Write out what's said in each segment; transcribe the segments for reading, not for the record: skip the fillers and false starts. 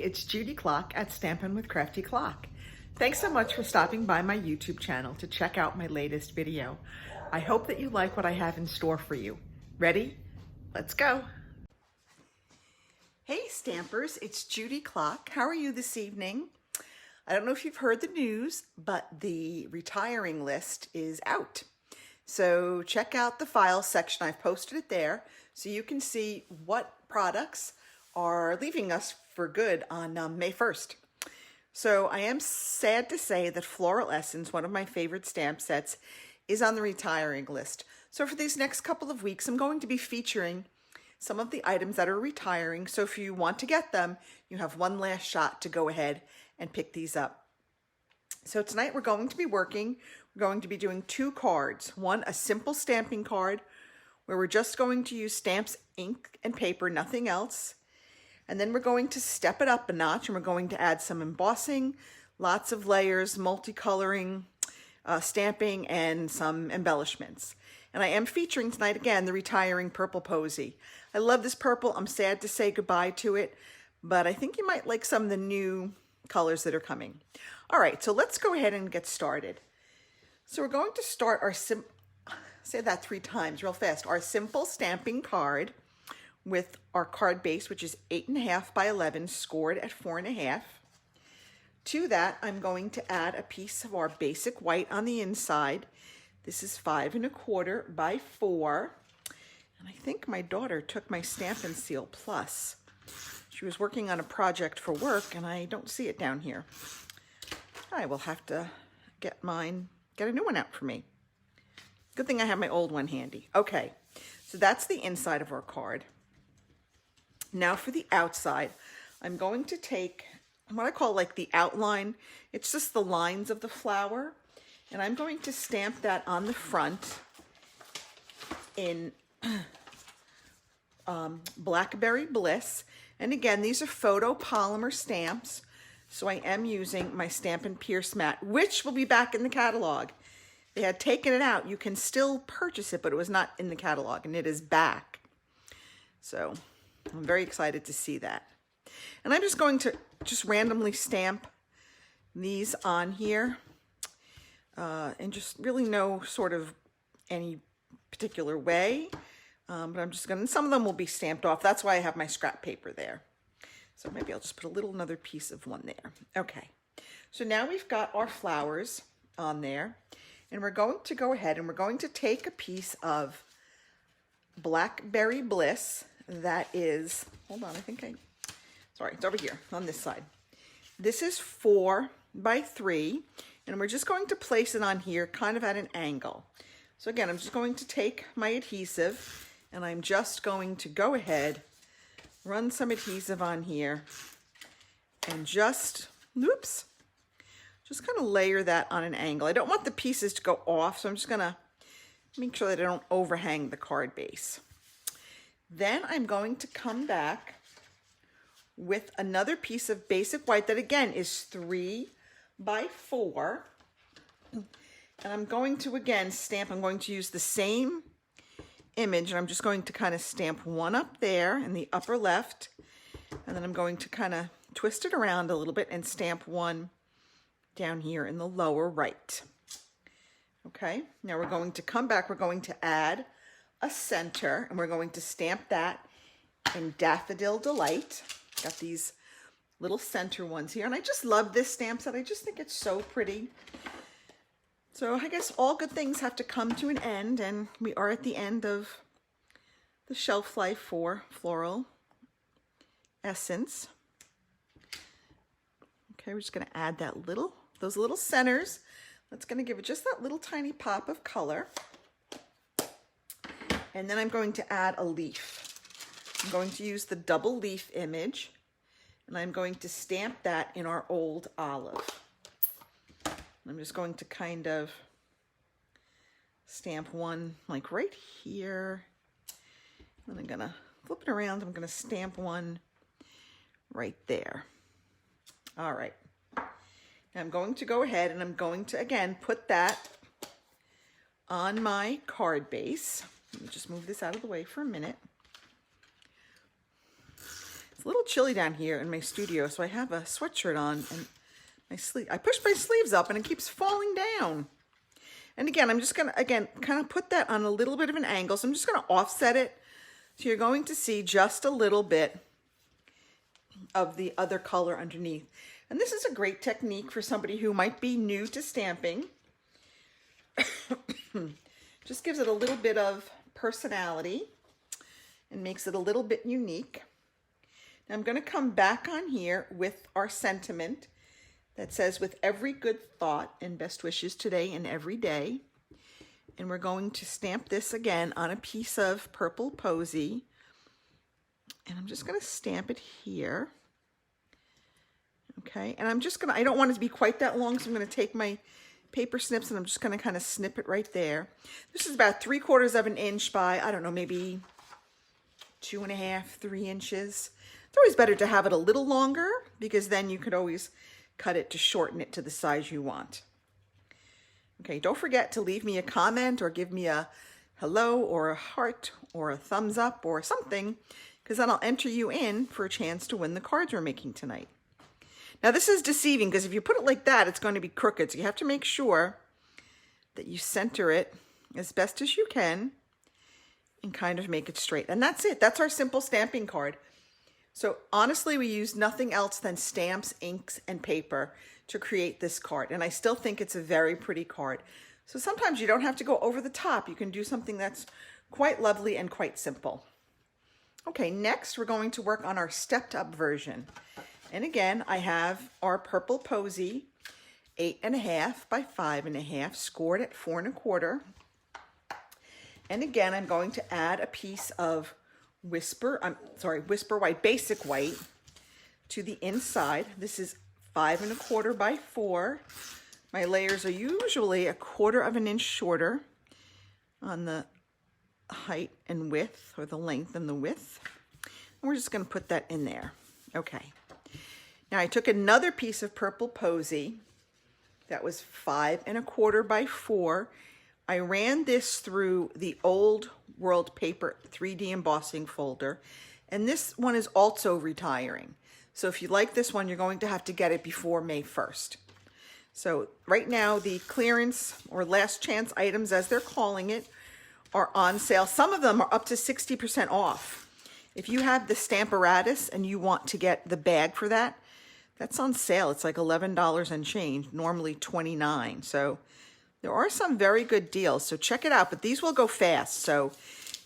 it's Judy Clock at Stampin' with Crafty Clock. Thanks so much for stopping by my YouTube channel to check out my latest video. I hope that you like what I have in store for you. Ready? Let's go. Hey Stampers, it's Judy Clock. How are you this evening? I don't know if you've heard the news, but the retiring list is out. So check out the files section. I've posted it there so you can see what products are leaving us for good on May 1st. So I am sad to say that Floral Essence, one of my favorite stamp sets, is on the retiring list. So for these next couple of weeks, I'm going to be featuring some of the items that are retiring. So if you want to get them, you have one last shot to go ahead and pick these up. So tonight we're going to be doing two cards. One, a simple stamping card where we're just going to use stamps, ink, and paper, nothing else. And then we're going to step it up a notch and we're going to add some embossing, lots of layers, multicoloring, stamping, and some embellishments. And I am featuring tonight again the retiring purple posy. I love this purple. I'm sad to say goodbye to it, but I think you might like some of the new colors that are coming. All right, so let's go ahead and get started. So we're going to start our say that 3 times real fast. Our simple stamping card with our card base, which is 8.5 by 11, scored at 4.5. To that, I'm going to add a piece of our basic white on the inside. This is 5.25 by 4. And I think my daughter took my Stampin' Seal Plus. She was working on a project for work, and I don't see it down here. I will have to get a new one out for me. Good thing I have my old one handy. Okay, so that's the inside of our card. Now for the outside, I'm going to take what I call like the outline. It's just the lines of the flower. And I'm going to stamp that on the front in Blackberry Bliss. And again, these are photopolymer stamps. So I am using my Stampin' Pierce mat, which will be back in the catalog. They had taken it out. You can still purchase it, but it was not in the catalog, and it is back. So I'm very excited to see that. And I'm just going to randomly stamp these on here and just really no sort of any particular way. But I'm just going to, some of them will be stamped off. That's why I have my scrap paper there. So maybe I'll just put another piece of one there. Okay. So now we've got our flowers on there. And we're going to go ahead and we're going to take a piece of Blackberry Bliss that is, hold on, sorry, it's over here on this side. This is 4 by 3, and we're just going to place it on here kind of at an angle. So again, I'm just going to take my adhesive, and I'm just going to go ahead, run some adhesive on here, and just kind of layer that on an angle. I don't want the pieces to go off, so I'm just gonna make sure that I don't overhang the card base. Then I'm going to come back with another piece of basic white that again is 3 by 4. And I'm going to again stamp, I'm going to use the same image, and I'm just going to kind of stamp one up there in the upper left. And then I'm going to kind of twist it around a little bit and stamp one down here in the lower right. Okay, now we're going to come back, we're going to add a center, and we're going to stamp that in Daffodil Delight. Got these little center ones here, and I just love this stamp set. I just think it's so pretty. So I guess all good things have to come to an end, and we are at the end of the shelf life for Floral Essence. Okay, we're just going to add those little centers. That's going to give it just that little tiny pop of color. And then I'm going to add a leaf. I'm going to use the double leaf image, and I'm going to stamp that in our old olive. I'm just going to kind of stamp one like right here. Then I'm going to flip it around. I'm going to stamp one right there. All right. Now I'm going to go ahead and I'm going to, again, put that on my card base. Let me just move this out of the way for a minute. a little chilly down here in my studio, so I have a sweatshirt on and I push my sleeves up and it keeps falling down. And again, I'm just gonna, kind of put that on a little bit of an angle. So I'm just gonna offset it. So you're going to see just a little bit of the other color underneath. And this is a great technique for somebody who might be new to stamping. Just gives it a little bit of personality and makes it a little bit unique. Now I'm going to come back on here with our sentiment that says, with every good thought and best wishes today and every day. And we're going to stamp this again on a piece of purple posy. And I'm just going to stamp it here. Okay, and I'm just going to, I don't want it to be quite that long, so I'm going to take my paper snips and I'm just going to kind of snip it right there. This is about 3/4 of an inch by, I don't know, maybe 2.5, 3 inches. It's always better to have it a little longer because then you could always cut it to shorten it to the size you want. Okay, don't forget to leave me a comment or give me a hello or a heart or a thumbs up or something, because then I'll enter you in for a chance to win the cards we're making tonight. Now this is deceiving because if you put it like that, it's going to be crooked. So you have to make sure that you center it as best as you can and kind of make it straight. And that's it. That's our simple stamping card. So honestly, we use nothing else than stamps, inks, and paper to create this card. And I still think it's a very pretty card. So sometimes you don't have to go over the top. You can do something that's quite lovely and quite simple. Okay, next we're going to work on our stepped up version. And again, I have our purple posy, 8.5 by 5.5, scored at 4 1/4. And again, I'm going to add a piece of Whisper White, Basic White to the inside. This is 5 1/4 by 4. My layers are usually 1/4 of an inch shorter on the height and width, or the length and the width. And we're just going to put that in there. Okay. Now I took another piece of purple posy that was 5 1/4 by 4. I ran this through the Old World Paper 3D embossing folder, and this one is also retiring. So if you like this one, you're going to have to get it before May 1st. So right now the clearance or last chance items, as they're calling it, are on sale. Some of them are up to 60% off. If you have the Stamparatus and you want to get the bag for that, that's on sale. It's like $11 and change, normally $29. So there are some very good deals. So check it out, but these will go fast. So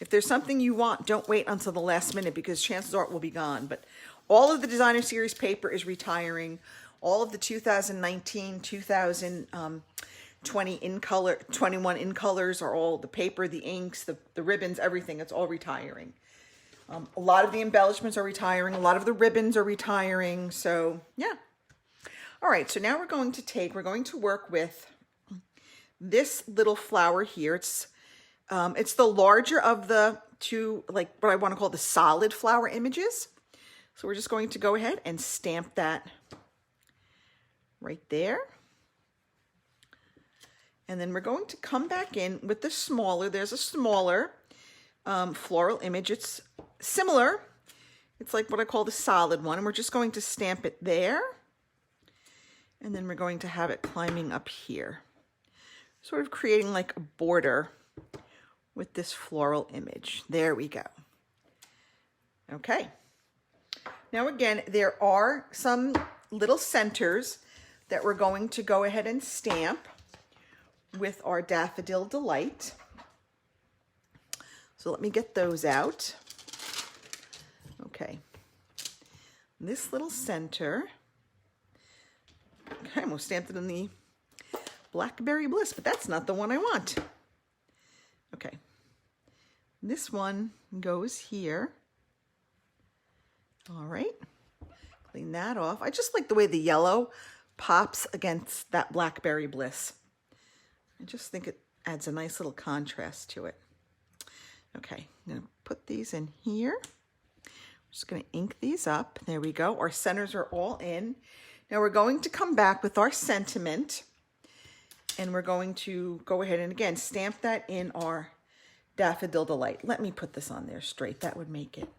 if there's something you want, don't wait until the last minute because chances are it will be gone. But all of the Designer Series paper is retiring. All of the 2019, 2020 in color, 21 in colors are all the paper, the inks, the ribbons, everything. It's all retiring. A lot of the embellishments are retiring. A lot of the ribbons are retiring. So yeah. All right. So now we're going to work with this little flower here. It's the larger of the two, like what I want to call the solid flower images. So we're just going to go ahead and stamp that right there. And then we're going to come back in with the smaller. There's a smaller floral image. It's similar. It's like what I call the solid one. And we're just going to stamp it there. And then we're going to have it climbing up here, sort of creating like a border with this floral image. There we go. Okay. Now again, there are some little centers that we're going to go ahead and stamp with our Daffodil Delight. So let me get those out. Okay. This little center, okay, I almost stamped it in the Blackberry Bliss, but that's not the one I want. Okay. This one goes here. All right. Clean that off. I just like the way the yellow pops against that Blackberry Bliss. I just think it adds a nice little contrast to it. Okay, I'm going to put these in here. I'm just going to ink these up. There we go. Our centers are all in. Now we're going to come back with our sentiment, and we're going to go ahead and again stamp that in our Daffodil Delight. Let me put this on there straight. That would make it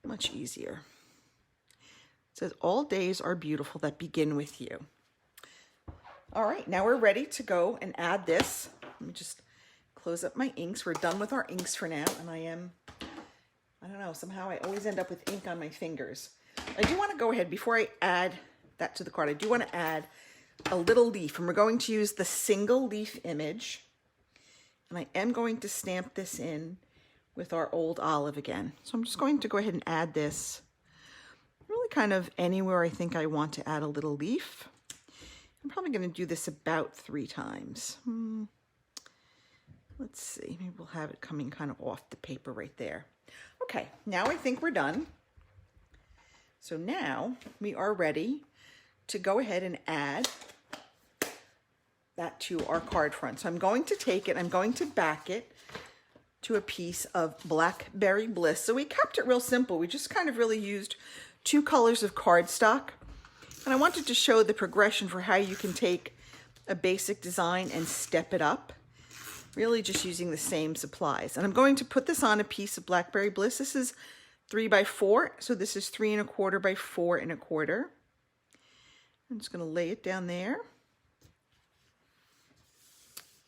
much easier. It says, all days are beautiful that begin with you. All right, now we're ready to go and add this. Let me just close up my inks. We're done with our inks for now, and I don't know, somehow I always end up with ink on my fingers. I do want to go ahead, before I add that to the card, I do want to add a little leaf, and we're going to use the single leaf image, and I am going to stamp this in with our old olive again. So I'm just going to go ahead and add this really kind of anywhere I think I want to add a little leaf. I'm probably going to do this about 3 times. Let's see, maybe we'll have it coming kind of off the paper right there. Okay, now I think we're done. So now we are ready to go ahead and add that to our card front. So I'm going to take it, I'm going to back it to a piece of Blackberry Bliss. So we kept it real simple. We just kind of really used 2 colors of cardstock. And I wanted to show the progression for how you can take a basic design and step it up, really just using the same supplies. And I'm going to put this on a piece of Blackberry Bliss. This is 3 by 4, so this is 3 1/4 by 4 1/4. I'm just going to lay it down there.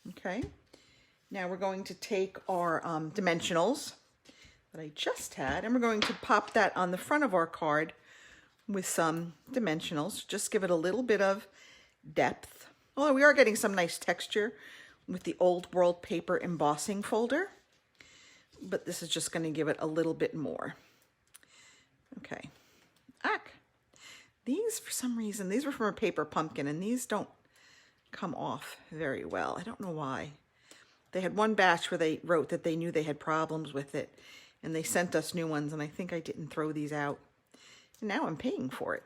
Okay, now we're going to take our dimensionals that I just had, and we're going to pop that on the front of our card with some dimensionals. Just give it a little bit of depth. Although we are getting some nice texture with the Old World paper embossing folder, but this is just going to give it a little bit more. Okay. These, for some reason, these were from a paper pumpkin, and these don't come off very well. I don't know why. They had one batch where they wrote that they knew they had problems with it, and they sent us new ones, and I think I didn't throw these out. And now I'm paying for it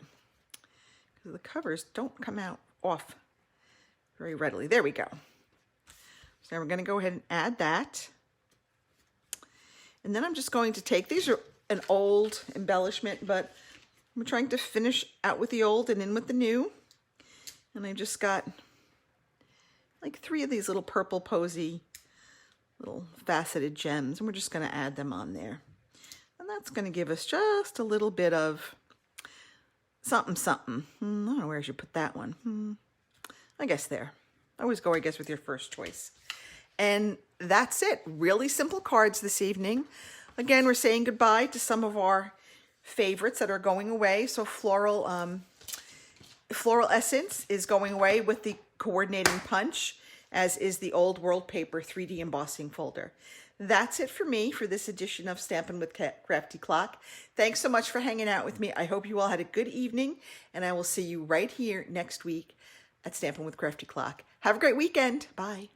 because the covers don't come out off very readily. There we go. So now we're going to go ahead and add that. And then I'm just going to take, these are an old embellishment, but I'm trying to finish out with the old and in with the new. And I just got like 3 of these little purple posy little faceted gems, and we're just going to add them on there. And that's going to give us just a little bit of something, something. I don't know where I should put that one. I guess there. Always go, I guess, with your first choice. And that's it. Really simple cards this evening. Again, we're saying goodbye to some of our favorites that are going away. So Floral Essence is going away with the coordinating punch, as is the Old World paper 3D embossing folder. That's it for me for this edition of Stampin' with Crafty Clock. Thanks so much for hanging out with me. I hope you all had a good evening, and I will see you right here next week at Stampin' with Crafty Clock. Have a great weekend. Bye.